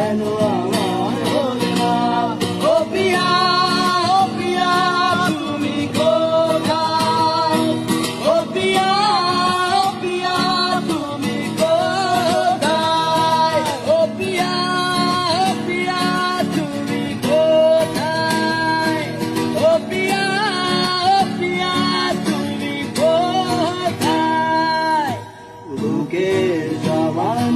কেন আমার হলে না? ও পিয়া তুমি কোথায়? ও পিয়া তুমি কোথায়? ও পিয়া তুমি কোথায়? ও পিয়া তুমি কোথায়? বুকের জবান